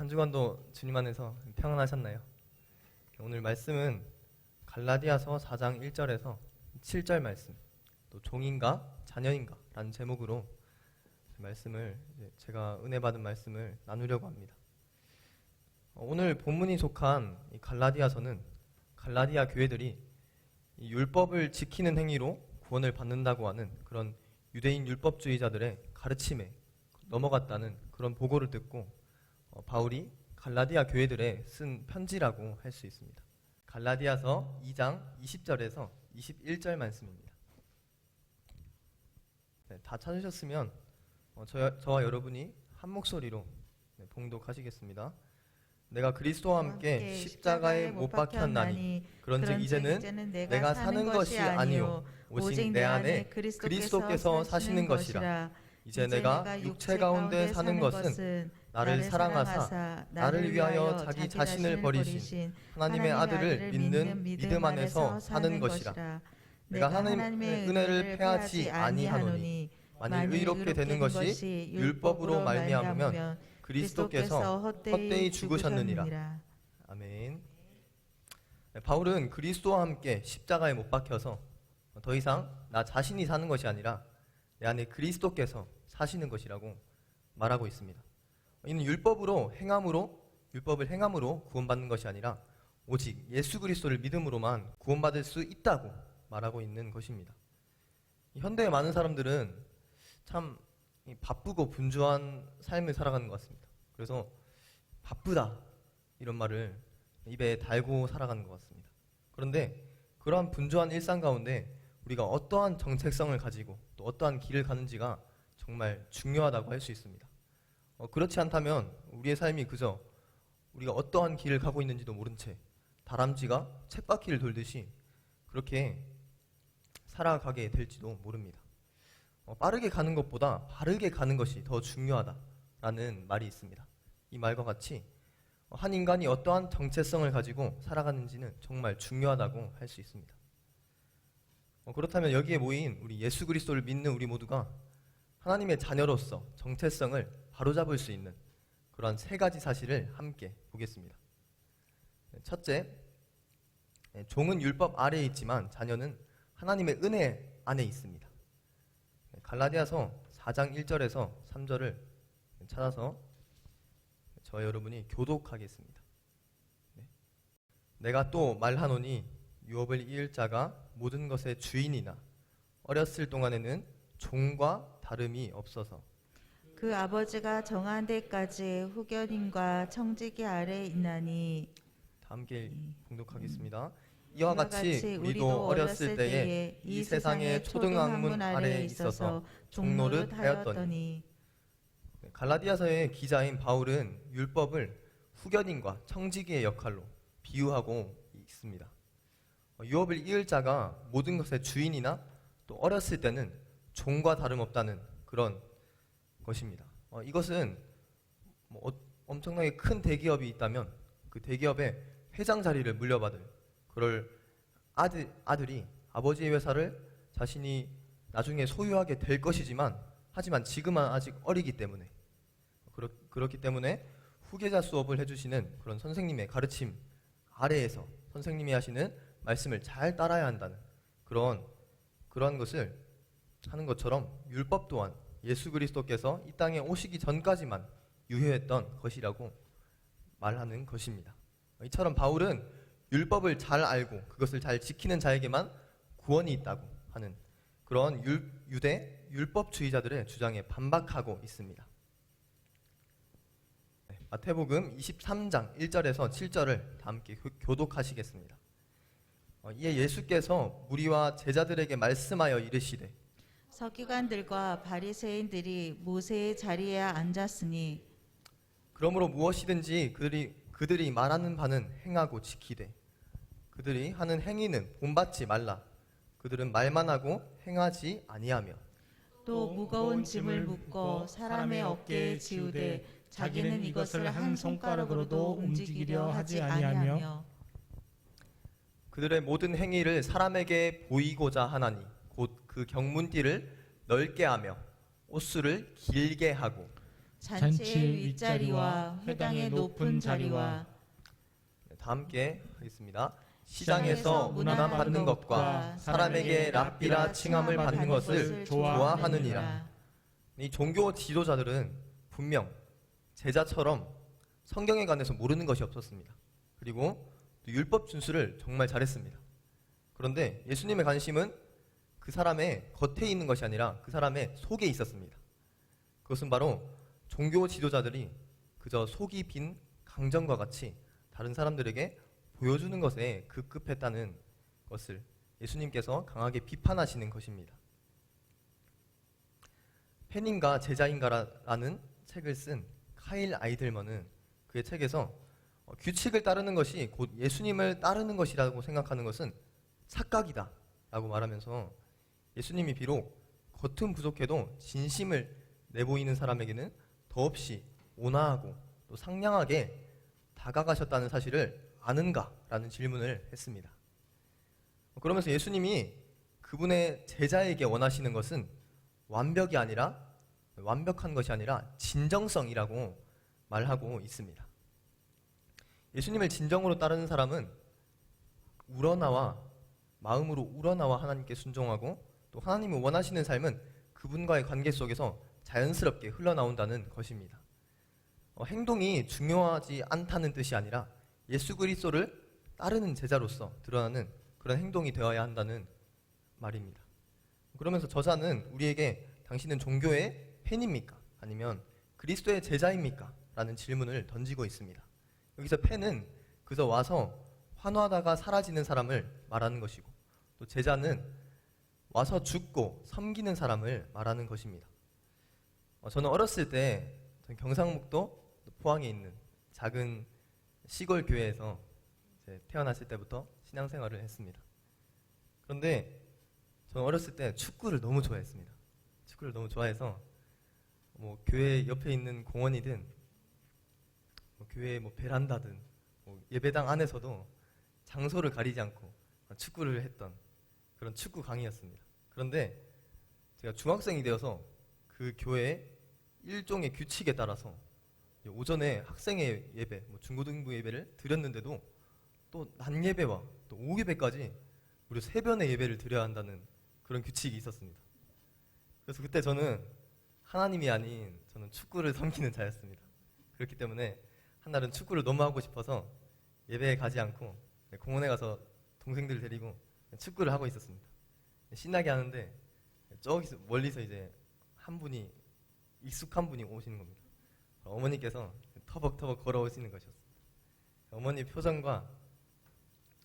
한 주간도 주님 안에서 평안하셨나요? 오늘 말씀은 갈라디아서 4장 1절에서 7절 말씀, 또 종인가 자녀인가 라는 제목으로 말씀을 제가 은혜 받은 말씀을 나누려고 합니다. 오늘 본문이 속한 이 갈라디아서는 갈라디아 교회들이 이 율법을 지키는 행위로 구원을 받는다고 하는 그런 유대인 율법주의자들의 가르침에 넘어갔다는 그런 보고를 듣고 바울이 갈라디아 교회들에 쓴 편지라고 할 수 있습니다. 갈라디아서 2장 20절에서 21절 말씀입니다. 네, 다 찾으셨으면 저와 여러분이 한 목소리로 봉독하시겠습니다. 내가 그리스도와 함께 십자가에 못 박혔나니 그런즉 이제는 내가 사는 것이 아니요 오직 내 안에 그리스도께서 사시는 것이라. 이제 내가 육체 가운데 사는 것은 나를 사랑하사 나를 위하여 자기 자신을 버리신 하나님의 아들을 믿는 믿음 안에서 사는 것이라. 내가 하나님의 은혜를 패하지 아니하노니 만일 의롭게 되는 것이 율법으로 말미암으면 그리스도께서 헛되이 죽으셨느니라. 아멘. 바울은 그리스도와 함께 십자가에 못 박혀서 더 이상 나 자신이 사는 것이 아니라 내 안에 그리스도께서 사시는 것이라고 말하고 있습니다. 이는 율법을 행함으로 구원받는 것이 아니라 오직 예수 그리스도를 믿음으로만 구원받을 수 있다고 말하고 있는 것입니다. 현대의 많은 사람들은 참 바쁘고 분주한 삶을 살아가는 것 같습니다. 그래서 바쁘다 이런 말을 입에 달고 살아가는 것 같습니다. 그런데 그러한 분주한 일상 가운데 우리가 어떠한 정체성을 가지고 또 어떠한 길을 가는지가 정말 중요하다고 할 수 있습니다. 그렇지 않다면 우리의 삶이 그저 우리가 어떠한 길을 가고 있는지도 모른 채 다람쥐가 쳇바퀴를 돌듯이 그렇게 살아가게 될지도 모릅니다. 빠르게 가는 것보다 바르게 가는 것이 더 중요하다라는 말이 있습니다. 이 말과 같이 한 인간이 어떠한 정체성을 가지고 살아가는지는 정말 중요하다고 할 수 있습니다. 그렇다면 여기에 모인 우리 예수 그리스도를 믿는 우리 모두가 하나님의 자녀로서 정체성을 바로잡을 수 있는 그런 세 가지 사실을 함께 보겠습니다. 첫째, 종은 율법 아래에 있지만 자녀는 하나님의 은혜 안에 있습니다. 갈라디아서 4장 1절에서 3절을 찾아서 저와 여러분이 교독하겠습니다. 내가 또 말하노니 유업을 이을 자가 모든 것의 주인이나 어렸을 동안에는 종과 다름이 없어서 그 아버지가 정한 데까지 후견인과 청지기 아래에 있나니. 다 함께 봉독하겠습니다. 이와 같이 우리도 어렸을 때에 이 세상의 초등학문 아래에 있어서 종노릇 하였더니. 갈라디아서의 기자인 바울은 율법을 후견인과 청지기의 역할로 비유하고 있습니다. 유업을 이을 자가 모든 것의 주인이나 또 어렸을 때는 종과 다름없다는 그런 것입니다. 이것은 엄청나게 큰 대기업이 있다면 그 대기업의 회장 자리를 물려받을 그럴 아들이 아버지의 회사를 자신이 나중에 소유하게 될 것이지만 하지만 지금은 아직 어리기 때문에 그렇기 때문에 후계자 수업을 해주시는 그런 선생님의 가르침 아래에서 선생님이 하시는 말씀을 잘 따라야 한다는 그런 것을 하는 것처럼 율법 또한 예수 그리스도께서 이 땅에 오시기 전까지만 유효했던 것이라고 말하는 것입니다. 이처럼 바울은 율법을 잘 알고 그것을 잘 지키는 자에게만 구원이 있다고 하는 그런 유대 율법주의자들의 주장에 반박하고 있습니다. 마태복음 23장 1절에서 7절을 다 함께 교독하시겠습니다. 이에 예수께서 무리와 제자들에게 말씀하여 이르시되 서기관들과 바리새인들이 모세의 자리에 앉았으니 그러므로 무엇이든지 그들이 말하는 바는 행하고 지키되 그들이 하는 행위는 본받지 말라. 그들은 말만 하고 행하지 아니하며 또 무거운 짐을 묶어 사람의 어깨에 지우되 자기는 이것을 한 손가락으로도 움직이려 하지 아니하며 그들의 모든 행위를 사람에게 보이고자 하나니 곧 그 경문띠를 넓게 하며 옷수를 길게 하고 잔치의 윗자리와 회당의 높은 자리와 네, 다 함께 하겠습니다. 시장에서 문안 받는 것과 사람에게 랍비라 칭함을 받는 것을 좋아하느니라. 이 종교 지도자들은 분명 제자처럼 성경에 관해서 모르는 것이 없었습니다. 그리고 또 율법 준수를 정말 잘했습니다. 그런데 예수님의 관심은 그 사람의 겉에 있는 것이 아니라 그 사람의 속에 있었습니다. 그것은 바로 종교 지도자들이 그저 속이 빈 강정과 같이 다른 사람들에게 보여주는 것에 급급했다는 것을 예수님께서 강하게 비판하시는 것입니다. 팬인가 제자인가라는 책을 쓴 카일 아이들먼은 그의 책에서 규칙을 따르는 것이 곧 예수님을 따르는 것이라고 생각하는 것은 착각이다 라고 말하면서 예수님이 비록 겉은 부족해도 진심을 내보이는 사람에게는 더없이 온화하고 또 상냥하게 다가가셨다는 사실을 아는가? 라는 질문을 했습니다. 그러면서 예수님이 그분의 제자에게 원하시는 것은 완벽한 것이 아니라 진정성이라고 말하고 있습니다. 예수님을 진정으로 따르는 사람은 마음으로 우러나와 하나님께 순종하고 또 하나님이 원하시는 삶은 그분과의 관계 속에서 자연스럽게 흘러나온다는 것입니다. 행동이 중요하지 않다는 뜻이 아니라 예수 그리스도를 따르는 제자로서 드러나는 그런 행동이 되어야 한다는 말입니다. 그러면서 저자는 우리에게 당신은 종교의 팬입니까? 아니면 그리스도의 제자입니까? 라는 질문을 던지고 있습니다. 여기서 팬은 그저 와서 환호하다가 사라지는 사람을 말하는 것이고 또 제자는 와서 죽고 섬기는 사람을 말하는 것입니다. 저는 어렸을 때 경상북도 포항에 있는 작은 시골 교회에서 태어났을 때부터 신앙생활을 했습니다. 그런데 저는 어렸을 때 축구를 너무 좋아했습니다. 축구를 너무 좋아해서 교회 옆에 있는 공원이든 교회 베란다든 예배당 안에서도 장소를 가리지 않고 축구를 했던 그런 축구 강이었습니다. 그런데 제가 중학생이 되어서 그 교회 일종의 규칙에 따라서 오전에 학생의 예배, 중고등부 예배를 드렸는데도 또 낮 예배와 또 오후 예배까지 무려 3번의 예배를 드려야 한다는 그런 규칙이 있었습니다. 그래서 그때 저는 하나님이 아닌 저는 축구를 섬기는 자였습니다. 그렇기 때문에 한날은 축구를 너무 하고 싶어서 예배에 가지 않고 공원에 가서 동생들 데리고 축구를 하고 있었습니다. 신나게 하는데 저기서 멀리서 이제 익숙한 분이 오시는 겁니다. 어머니께서 터벅터벅 걸어오시는 것이었습니다. 어머니 표정과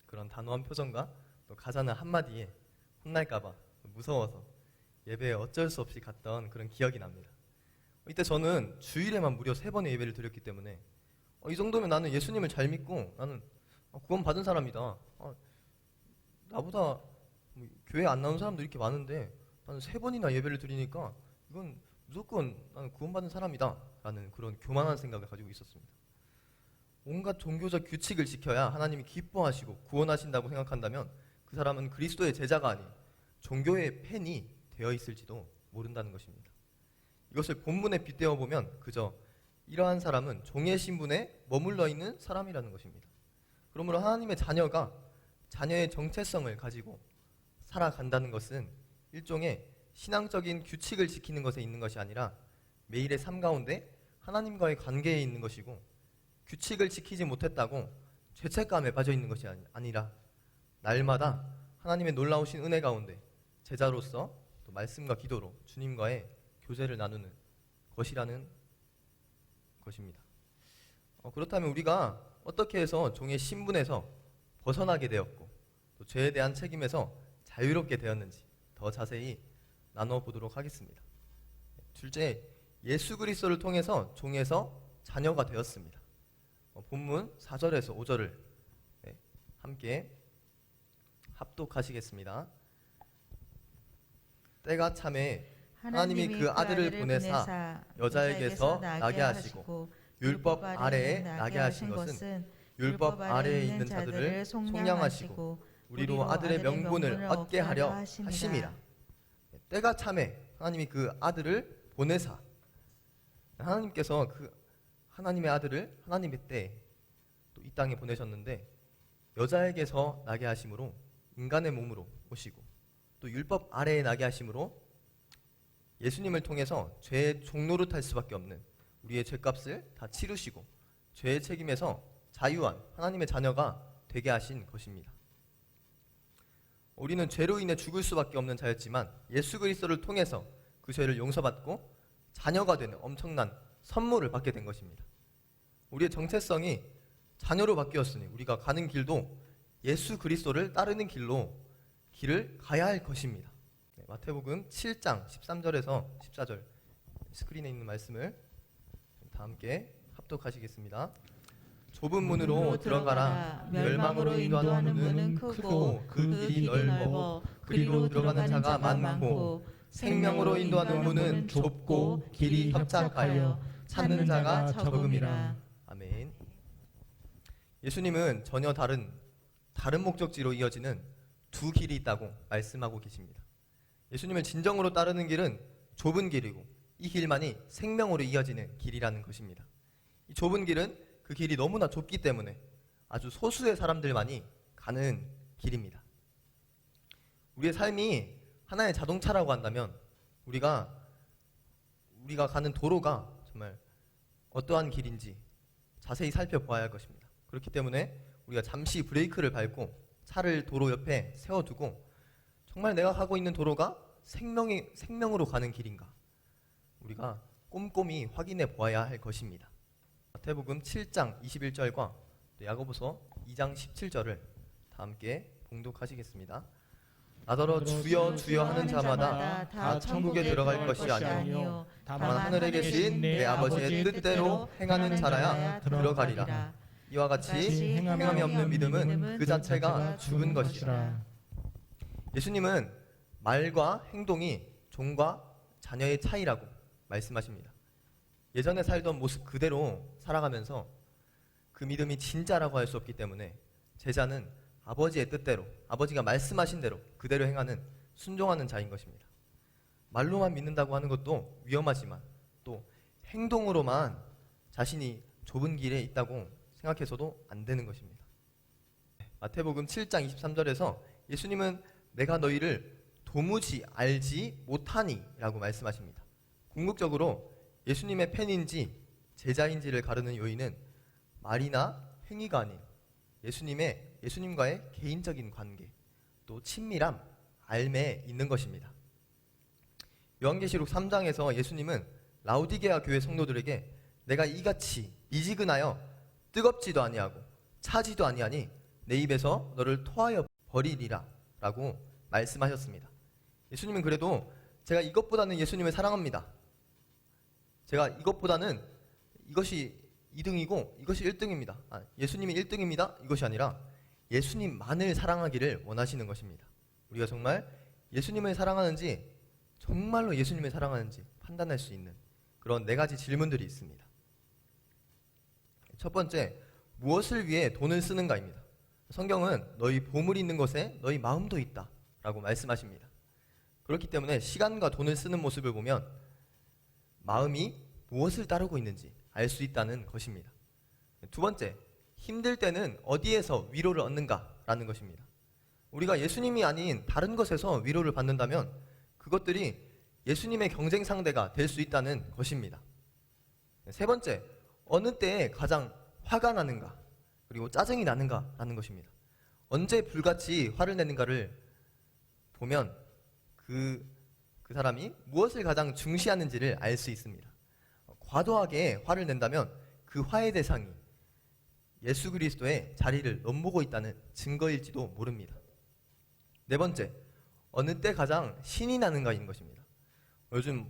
그런 단호한 표정과 또 가자는 한마디에 혼날까봐 무서워서 예배에 어쩔 수 없이 갔던 그런 기억이 납니다. 이때 저는 주일에만 무려 3번의 예배를 드렸기 때문에 이 정도면 나는 예수님을 잘 믿고 나는 구원 받은 사람이다. 나보다 교회 안 나온 사람도 이렇게 많은데 나는 3번이나 예배를 드리니까 이건 무조건 나는 구원받은 사람이다 라는 그런 교만한 생각을 가지고 있었습니다. 온갖 종교적 규칙을 지켜야 하나님이 기뻐하시고 구원하신다고 생각한다면 그 사람은 그리스도의 제자가 아닌 종교의 팬이 되어 있을지도 모른다는 것입니다. 이것을 본문에 빗대어 보면 그저 이러한 사람은 종의 신분에 머물러 있는 사람이라는 것입니다. 그러므로 하나님의 자녀가 자녀의 정체성을 가지고 살아간다는 것은 일종의 신앙적인 규칙을 지키는 것에 있는 것이 아니라 매일의 삶 가운데 하나님과의 관계에 있는 것이고 규칙을 지키지 못했다고 죄책감에 빠져 있는 것이 아니라 날마다 하나님의 놀라우신 은혜 가운데 제자로서 또 말씀과 기도로 주님과의 교제를 나누는 것이라는 것입니다. 그렇다면 우리가 어떻게 해서 종의 신분에서 벗어나게 되었고 또 죄에 대한 책임에서 자유롭게 되었는지 더 자세히 나눠보도록 하겠습니다. 둘째, 예수 그리스도를 통해서 종에서 자녀가 되었습니다. 본문 4절에서 5절을 함께 합독하시겠습니다. 때가 참에 하나님이 그 아들을 보내사 여자에게서 나게 하시고 율법 아래에 나게 하신 것은 율법 아래에 있는 자들을 속량하시고 우리로 아들의 명분을 얻게 하려 하심이라. 때가 참에 하나님이 그 아들을 보내사, 하나님께서 그 하나님의 아들을 하나님의 때 또 이 땅에 보내셨는데 여자에게서 나게 하심으로 인간의 몸으로 오시고 또 율법 아래에 나게 하심으로 예수님을 통해서 죄의 종노릇할 수밖에 없는 우리의 죄값을 다 치르시고 죄의 책임에서 자유한 하나님의 자녀가 되게 하신 것입니다. 우리는 죄로 인해 죽을 수밖에 없는 자였지만 예수 그리스도를 통해서 그 죄를 용서받고 자녀가 되는 엄청난 선물을 받게 된 것입니다. 우리의 정체성이 자녀로 바뀌었으니 우리가 가는 길도 예수 그리스도를 따르는 길을 가야 할 것입니다. 마태복음 7장 13절에서 14절 스크린에 있는 말씀을 다 함께 합독하시겠습니다. 좁은 문으로 들어가라. 멸망으로 인도하는 문은 크고 그 길이 넓어 그리로 들어가는 자가 많고 생명으로 인도하는 문은 좁고 길이 협착하여 찾는 자가 적음이라. 아멘. 예수님은 전혀 다른 목적지로 이어지는 두 길이 있다고 말씀하고 계십니다. 예수님을 진정으로 따르는 길은 좁은 길이고 이 길만이 생명으로 이어지는 길이라는 것입니다. 이 좁은 길은 그 길이 너무나 좁기 때문에 아주 소수의 사람들만이 가는 길입니다. 우리의 삶이 하나의 자동차라고 한다면 우리가 가는 도로가 정말 어떠한 길인지 자세히 살펴보아야 할 것입니다. 그렇기 때문에 우리가 잠시 브레이크를 밟고 차를 도로 옆에 세워두고 정말 내가 가고 있는 도로가 생명으로 가는 길인가 우리가 꼼꼼히 확인해 보아야 할 것입니다. 마태복음 7장 21절과 야고보서 2장 17절을 다 함께 봉독하시겠습니다. 나더러 주여 주여 하는 자마다 다 천국에 들어갈 것이 아니요 다만 하늘에 계신 내 아버지의 뜻대로 행하는 자라야 들어가리라. 이와 같이 행함이 없는 믿음은 그 자체가 죽은 것이라. 예수님은 말과 행동이 종과 자녀의 차이라고 말씀하십니다. 예전에 살던 모습 그대로 살아가면서 그 믿음이 진짜라고 할 수 없기 때문에 제자는 아버지의 뜻대로 아버지가 말씀하신 대로 그대로 행하는 순종하는 자인 것입니다. 말로만 믿는다고 하는 것도 위험하지만 또 행동으로만 자신이 좁은 길에 있다고 생각해서도 안 되는 것입니다. 마태복음 7장 23절에서 예수님은 내가 너희를 도무지 알지 못하니 라고 말씀하십니다. 궁극적으로 예수님의 팬인지 제자인지를 가르는 요인은 말이나 행위가 아닌 예수님과의 개인적인 관계, 또 친밀함, 알매에 있는 것입니다. 요한계시록 3장에서 예수님은 라오디게아 교회 성도들에게 내가 이같이 미지근하여 뜨겁지도 아니하고 차지도 아니하니 내 입에서 너를 토하여 버리리라 라고 말씀하셨습니다. 예수님은 그래도 제가 이것보다는 예수님을 사랑합니다. 제가 이것보다는 이것이 2등이고 이것이 1등입니다. 예수님이 1등입니다. 이것이 아니라 예수님만을 사랑하기를 원하시는 것입니다. 우리가 정말 예수님을 사랑하는지 정말로 예수님을 사랑하는지 판단할 수 있는 그런 4가지 질문들이 있습니다. 첫 번째, 무엇을 위해 돈을 쓰는가입니다. 성경은 너희 보물이 있는 것에 너희 마음도 있다 라고 말씀하십니다. 그렇기 때문에 시간과 돈을 쓰는 모습을 보면 마음이 무엇을 따르고 있는지 알 수 있다는 것입니다. 두 번째, 힘들 때는 어디에서 위로를 얻는가라는 것입니다. 우리가 예수님이 아닌 다른 것에서 위로를 받는다면 그것들이 예수님의 경쟁 상대가 될 수 있다는 것입니다. 세 번째, 어느 때에 가장 화가 나는가 그리고 짜증이 나는가라는 것입니다. 언제 불같이 화를 내는가를 보면 그 사람이 무엇을 가장 중시하는지를 알 수 있습니다. 과도하게 화를 낸다면 그 화의 대상이 예수 그리스도의 자리를 넘보고 있다는 증거일지도 모릅니다. 네 번째, 어느 때 가장 신이 나는가인 것입니다. 요즘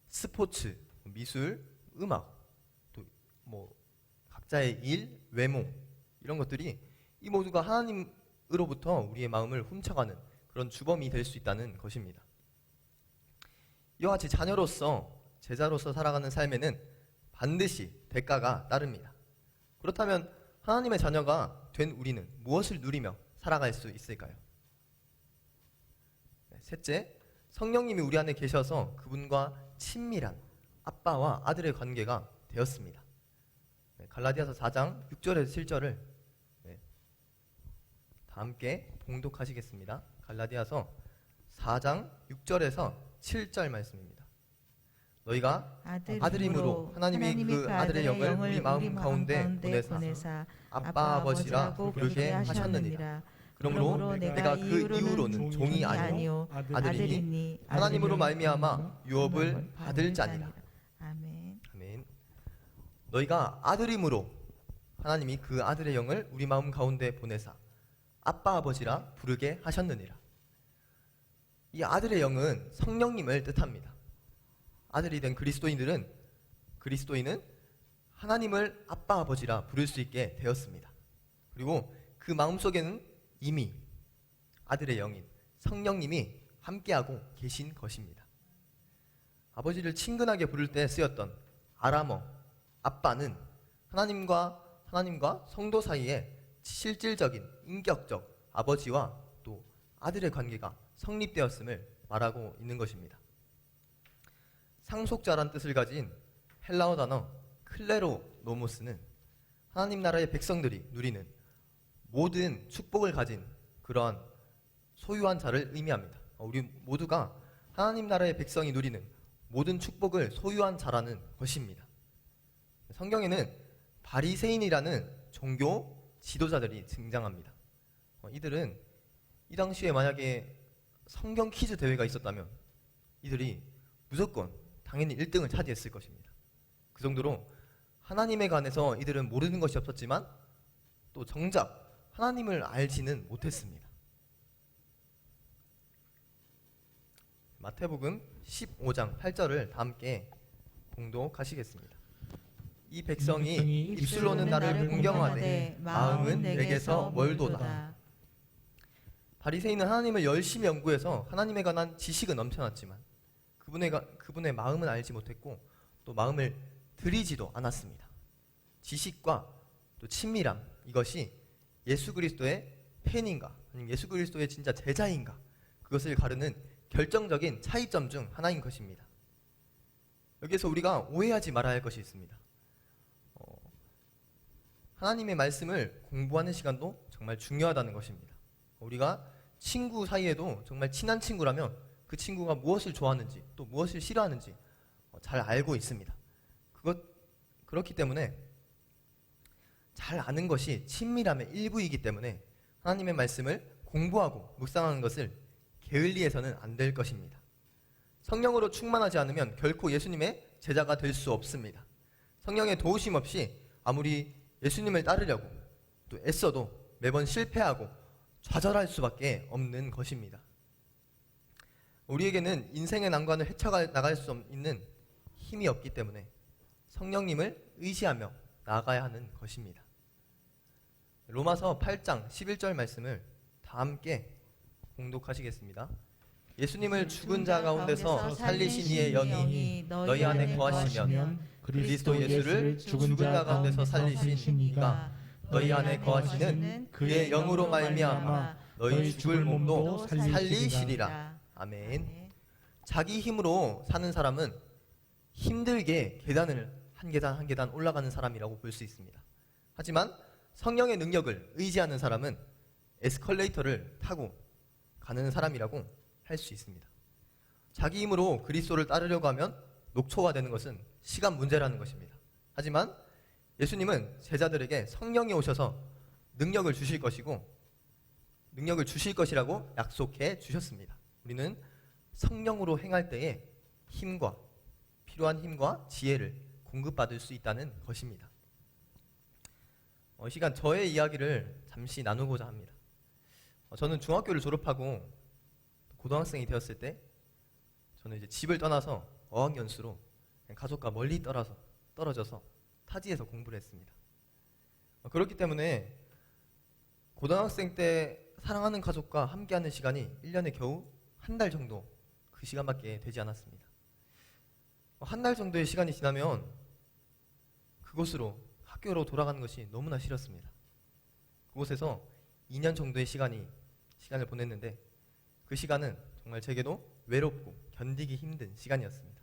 스포츠, 미술, 음악, 또 각자의 일, 외모 이런 것들이 이 모두가 하나님으로부터 우리의 마음을 훔쳐가는 그런 주범이 될 수 있다는 것입니다. 이와 같이 자녀로서 제자로서 살아가는 삶에는 반드시 대가가 따릅니다. 그렇다면 하나님의 자녀가 된 우리는 무엇을 누리며 살아갈 수 있을까요? 셋째, 성령님이 우리 안에 계셔서 그분과 친밀한 아빠와 아들의 관계가 되었습니다. 네, 갈라디아서 4장 6절에서 7절을 다 함께 봉독하시겠습니다. 갈라디아서 4장 6절에서 7절 말씀입니다. 너희가 아들임으로 하나님이 그 아들의 영을 우리 마음 가운데 보내사 아빠 아버지라 부르게 하셨느니라. 그러므로 내가 그 이후로는 종이 아니요 아들이니 하나님으로 말미암아 유업을 받을 자니라. 아멘. 아멘. 너희가 아들임으로 하나님이 그 아들의 영을 우리 마음 가운데 보내사 아빠 아버지라 부르게 하셨느니라. 이 아들의 영은 성령님을 뜻합니다. 아들이 된 그리스도인은 하나님을 아빠 아버지라 부를 수 있게 되었습니다. 그리고 그 마음속에는 이미 아들의 영인 성령님이 함께하고 계신 것입니다. 아버지를 친근하게 부를 때 쓰였던 아람어 아빠는 하나님과 성도 사이에 실질적인 인격적 아버지와 또 아들의 관계가 성립되었음을 말하고 있는 것입니다. 상속자란 뜻을 가진 헬라어 단어 클레로노모스는 하나님 나라의 백성들이 누리는 모든 축복을 가진 그러한 소유한 자를 의미합니다. 우리 모두가 하나님 나라의 백성이 누리는 모든 축복을 소유한 자라는 것입니다. 성경에는 바리새인이라는 종교 지도자들이 등장합니다. 이들은 이 당시에 만약에 성경 퀴즈 대회가 있었다면 이들이 무조건 당연히 1등을 차지했을 것입니다. 그 정도로 하나님에 관해서 이들은 모르는 것이 없었지만 또 정작 하나님을 알지는 못했습니다. 마태복음 15장 8절을 다 함께 봉독하시겠습니다. 이 백성이 입술로는 나를 공경하되 마음은 내게서 멀도다. 바리새인은 하나님을 열심히 연구해서 하나님에 관한 지식은 넘쳐났지만 그분의 마음은 알지 못했고 또 마음을 들이지도 않았습니다. 지식과 또 친밀함, 이것이 예수 그리스도의 팬인가 아니면 예수 그리스도의 진짜 제자인가, 그것을 가르는 결정적인 차이점 중 하나인 것입니다. 여기에서 우리가 오해하지 말아야 할 것이 있습니다. 하나님의 말씀을 공부하는 시간도 정말 중요하다는 것입니다. 우리가 친구 사이에도 정말 친한 친구라면 그 친구가 무엇을 좋아하는지 또 무엇을 싫어하는지 잘 알고 있습니다. 그렇기 때문에 잘 아는 것이 친밀함의 일부이기 때문에 하나님의 말씀을 공부하고 묵상하는 것을 게을리해서는 안 될 것입니다. 성령으로 충만하지 않으면 결코 예수님의 제자가 될 수 없습니다. 성령의 도우심 없이 아무리 예수님을 따르려고 또 애써도 매번 실패하고 좌절할 수밖에 없는 것입니다. 우리에게는 인생의 난관을 헤쳐나갈 수 있는 힘이 없기 때문에 성령님을 의지하며 나아가야 하는 것입니다. 로마서 8장 11절 말씀을 다 함께 봉독하시겠습니다. 예수님을 죽은 자 가운데서 살리신 이의 영이 너희 안에 거하시면 그리스도 예수를 죽은 자 가운데서 살리신 이가 너희 안에 거하시는 그의 영으로 말미암아 너희 죽을 몸도 살리시리라. 아멘. 자기 힘으로 사는 사람은 힘들게 계단을 한 계단 한 계단 올라가는 사람이라고 볼 수 있습니다. 하지만 성령의 능력을 의지하는 사람은 에스컬레이터를 타고 가는 사람이라고 할 수 있습니다. 자기 힘으로 그리스도를 따르려고 하면 녹초가 되는 것은 시간 문제라는 것입니다. 하지만 예수님은 제자들에게 성령이 오셔서 능력을 주실 것이라고 약속해 주셨습니다. 우리는 성령으로 행할 때에 필요한 힘과 지혜를 공급받을 수 있다는 것입니다. 이 시간 저의 이야기를 잠시 나누고자 합니다. 저는 중학교를 졸업하고 고등학생이 되었을 때 저는 이제 집을 떠나서 어학연수로 가족과 멀리 떨어져서 타지에서 공부를 했습니다. 그렇기 때문에 고등학생 때 사랑하는 가족과 함께하는 시간이 1년에 겨우 한 달 정도, 그 시간밖에 되지 않았습니다. 한 달 정도의 시간이 지나면 그곳으로 학교로 돌아가는 것이 너무나 싫었습니다. 그곳에서 2년 정도의 시간을 보냈는데 그 시간은 정말 제게도 외롭고 견디기 힘든 시간이었습니다.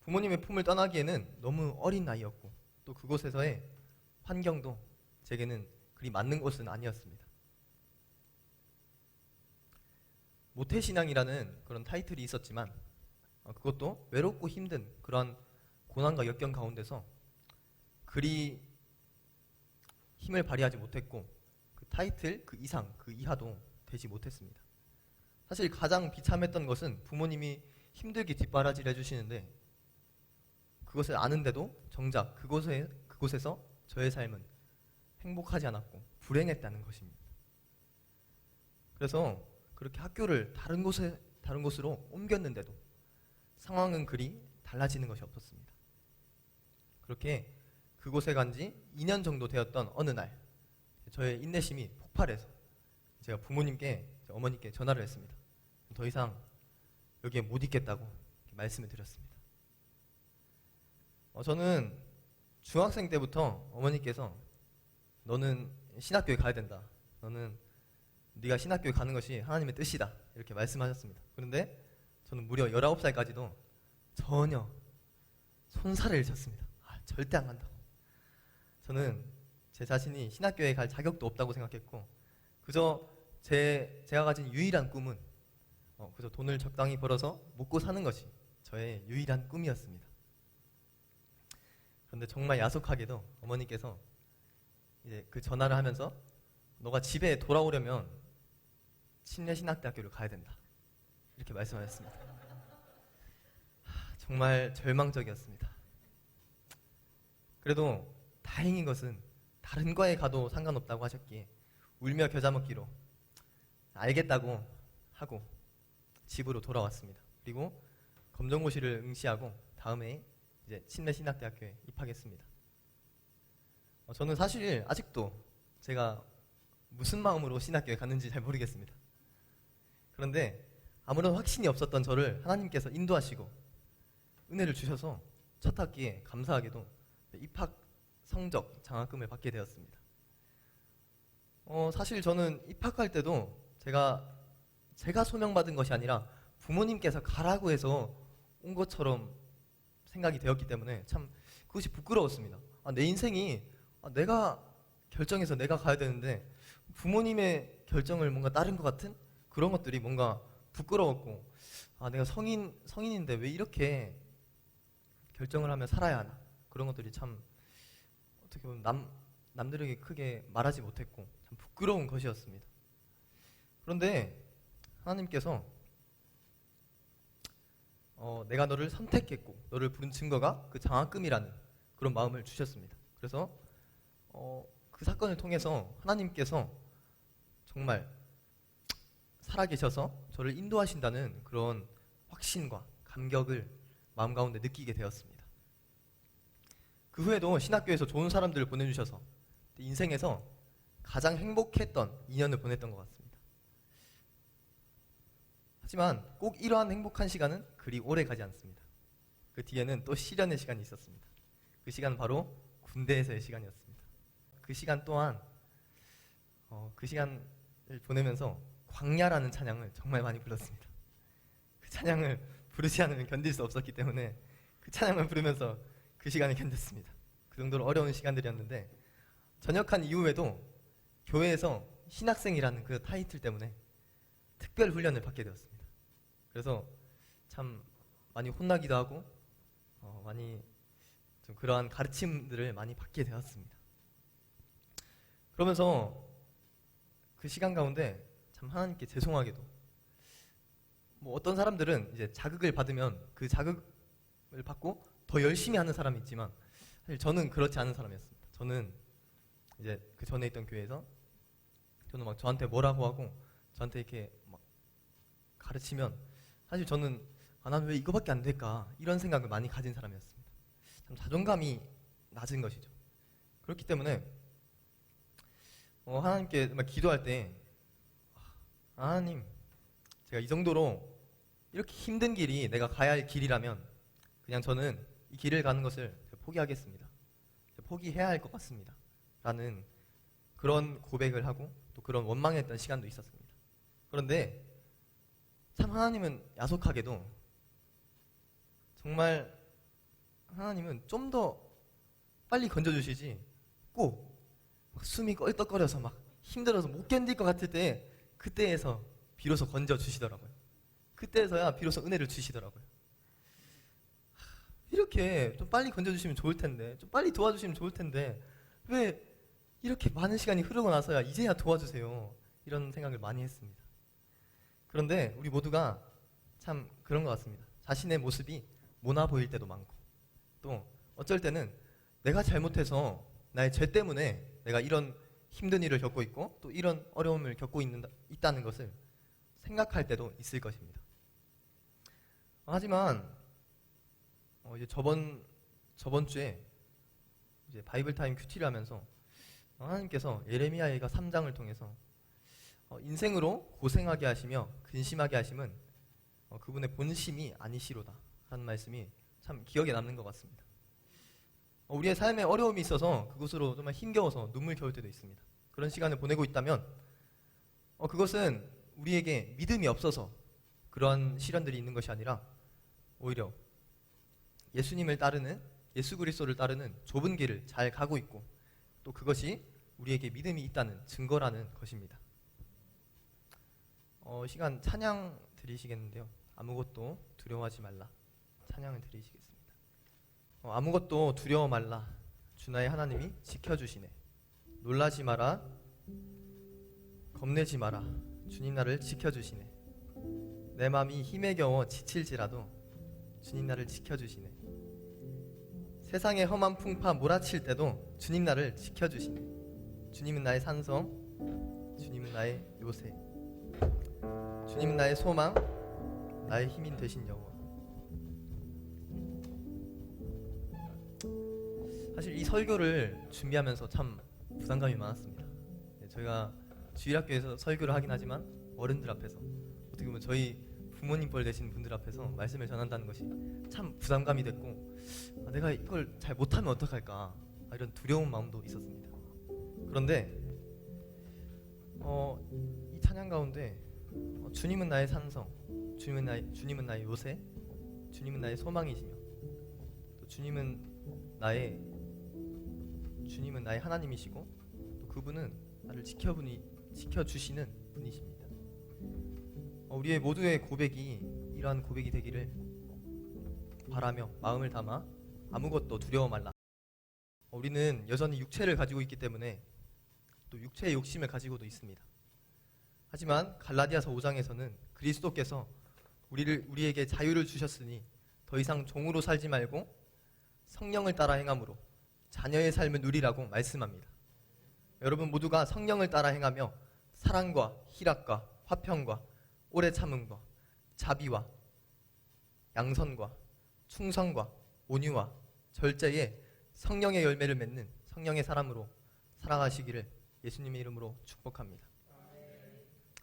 부모님의 품을 떠나기에는 너무 어린 나이였고 또 그곳에서의 환경도 제게는 그리 맞는 곳은 아니었습니다. 모태신앙이라는 그런 타이틀이 있었지만 그것도 외롭고 힘든 그러한 고난과 역경 가운데서 그리 힘을 발휘하지 못했고 그 타이틀 그 이상 그 이하도 되지 못했습니다. 사실 가장 비참했던 것은 부모님이 힘들게 뒷바라지를 해주시는데 그것을 아는데도 정작 그곳에서 저의 삶은 행복하지 않았고 불행했다는 것입니다. 그래서 그렇게 학교를 다른 곳으로 옮겼는데도 상황은 그리 달라지는 것이 없었습니다. 그렇게 그곳에 간 지 2년 정도 되었던 어느 날 저의 인내심이 폭발해서 제가 부모님께 어머니께 전화를 했습니다. 더 이상 여기에 못 있겠다고 말씀을 드렸습니다. 저는 중학생 때부터 어머니께서 너는 신학교에 가야 된다. 네가 신학교에 가는 것이 하나님의 뜻이다. 이렇게 말씀하셨습니다. 그런데 저는 무려 19살까지도 전혀 손살을 쳤습니다. 절대 안 간다고. 저는 제 자신이 신학교에 갈 자격도 없다고 생각했고 그저 제가 가진 유일한 꿈은 그저 돈을 적당히 벌어서 먹고 사는 것이 저의 유일한 꿈이었습니다. 그런데 정말 야속하게도 어머니께서 이제 그 전화를 하면서 너가 집에 돌아오려면 침례신학대학교를 가야 된다. 이렇게 말씀하셨습니다. 정말 절망적이었습니다. 그래도 다행인 것은 다른 과에 가도 상관없다고 하셨기에 울며 겨자 먹기로 알겠다고 하고 집으로 돌아왔습니다. 그리고 검정고시를 응시하고 다음에 이제 침례신학대학교에 입학했습니다. 저는 사실 아직도 제가 무슨 마음으로 신학교에 갔는지 잘 모르겠습니다. 그런데 아무런 확신이 없었던 저를 하나님께서 인도하시고 은혜를 주셔서 첫 학기에 감사하게도 입학 성적 장학금을 받게 되었습니다. 사실 저는 입학할 때도 제가 소명받은 것이 아니라 부모님께서 가라고 해서 온 것처럼 생각이 되었기 때문에 참 그것이 부끄러웠습니다. 내 인생이 내가 결정해서 내가 가야 되는데 부모님의 결정을 뭔가 따른 것 같은 그런 것들이 뭔가 부끄러웠고 내가 성인인데 왜 이렇게 결정을 하며 살아야 하나 그런 것들이 참 어떻게 보면 남들에게 크게 말하지 못했고 참 부끄러운 것이었습니다. 그런데 하나님께서 내가 너를 선택했고 너를 부른 증거가 그 장학금이라는 그런 마음을 주셨습니다. 그래서 그 사건을 통해서 하나님께서 정말 살아계셔서 저를 인도하신다는 그런 확신과 감격을 마음 가운데 느끼게 되었습니다. 그 후에도 신학교에서 좋은 사람들을 보내주셔서 인생에서 가장 행복했던 2년을 보냈던 것 같습니다. 하지만 꼭 이러한 행복한 시간은 그리 오래 가지 않습니다. 그 뒤에는 또 시련의 시간이 있었습니다. 그 시간은 바로 군대에서의 시간이었습니다. 그 시간 또한 그 시간을 보내면서 광야라는 찬양을 정말 많이 불렀습니다. 그 찬양을 부르지 않으면 견딜 수 없었기 때문에 그 찬양을 부르면서 그 시간을 견뎠습니다. 그 정도로 어려운 시간들이었는데 전역한 이후에도 교회에서 신학생이라는 그 타이틀 때문에 특별 훈련을 받게 되었습니다. 그래서 참 많이 혼나기도 하고 많이 좀 그러한 가르침들을 많이 받게 되었습니다. 그러면서 그 시간 가운데 참 하나님께 죄송하게도 어떤 사람들은 이제 자극을 받으면 그 자극을 받고 더 열심히 하는 사람이 있지만 사실 저는 그렇지 않은 사람이었습니다. 저는 이제 그 전에 있던 교회에서 저는 막 저한테 뭐라고 하고 저한테 이렇게 막 가르치면 사실 저는 난 왜 이거밖에 안 될까 이런 생각을 많이 가진 사람이었습니다. 참 자존감이 낮은 것이죠. 그렇기 때문에 하나님께 정말 기도할 때 하나님 제가 이 정도로 이렇게 힘든 길이 내가 가야 할 길이라면 그냥 저는 이 길을 가는 것을 포기하겠습니다. 포기해야 할 것 같습니다. 라는 그런 고백을 하고 또 그런 원망했던 시간도 있었습니다. 그런데 참 하나님은 야속하게도 정말 하나님은 좀 더 빨리 건져주시지 꼭 막 숨이 껄떡거려서 막 힘들어서 못 견딜 것 같을 때 그때에서 비로소 건져주시더라고요. 그때에서야 비로소 은혜를 주시더라고요. 이렇게 좀 빨리 건져주시면 좋을 텐데, 좀 빨리 도와주시면 좋을 텐데 왜 이렇게 많은 시간이 흐르고 나서야 이제야 도와주세요, 이런 생각을 많이 했습니다. 그런데 우리 모두가 참 그런 것 같습니다. 자신의 모습이 모나 보일 때도 많고, 또 어쩔 때는 내가 잘못해서 나의 죄 때문에 내가 이런 힘든 일을 겪고 있고 또 이런 어려움을 겪고 있다는 것을 생각할 때도 있을 것입니다. 하지만 이제 저번 주에 이제 바이블 타임 큐티를 하면서 하나님께서 예레미야가 3장을 통해서 인생으로 고생하게 하시며 근심하게 하심은 그분의 본심이 아니시로다 하는 말씀이 참 기억에 남는 것 같습니다. 우리의 삶에 어려움이 있어서 그것으로 정말 힘겨워서 눈물 겨울 때도 있습니다. 그런 시간을 보내고 있다면 그것은 우리에게 믿음이 없어서 그러한 시련들이 있는 것이 아니라 오히려 예수님을 따르는, 예수 그리스도를 따르는 좁은 길을 잘 가고 있고 또 그것이 우리에게 믿음이 있다는 증거라는 것입니다. 시간 찬양 드리시겠는데요. 아무것도 두려워하지 말라 찬양을 드리시겠습니다. 아무것도 두려워 말라 주 나의 하나님이 지켜주시네. 놀라지 마라 겁내지 마라 주님 나를 지켜주시네. 내 맘이 힘에 겨워 지칠지라도 주님 나를 지켜주시네. 세상의 험한 풍파 몰아칠 때도 주님 나를 지켜주시네. 주님은 나의 산성, 주님은 나의 요새, 주님은 나의 소망, 나의 힘이 되신 여호와. 사실 이 설교를 준비하면서 참 부담감이 많았습니다. 저희가 주일학교에서 설교를 하긴 하지만 어른들 앞에서, 어떻게 보면 저희 부모님 뻘 되신 분들 앞에서 말씀을 전한다는 것이 참 부담감이 됐고, 내가 이걸 잘 못하면 어떡할까 이런 두려운 마음도 있었습니다. 그런데 이 찬양 가운데 주님은 나의 산성, 주님은 나의 요새, 주님은 나의 소망이시며 또 주님은 나의 하나님이시고 또 그분은 나를 지켜주시는 분이십니다. 우리의 모두의 고백이 이러한 고백이 되기를 바라며 마음을 담아 아무것도 두려워 말라. 우리는 여전히 육체를 가지고 있기 때문에 또 육체의 욕심을 가지고도 있습니다. 하지만 갈라디아서 5장에서는 그리스도께서 우리에게 자유를 주셨으니 더 이상 종으로 살지 말고 성령을 따라 행함으로 자녀의 삶을 누리라고 말씀합니다. 여러분 모두가 성령을 따라 행하며 사랑과 희락과 화평과 오래 참음과 자비와 양선과 충성과 온유와 절제의 성령의 열매를 맺는 성령의 사람으로 살아가시기를 예수님의 이름으로 축복합니다.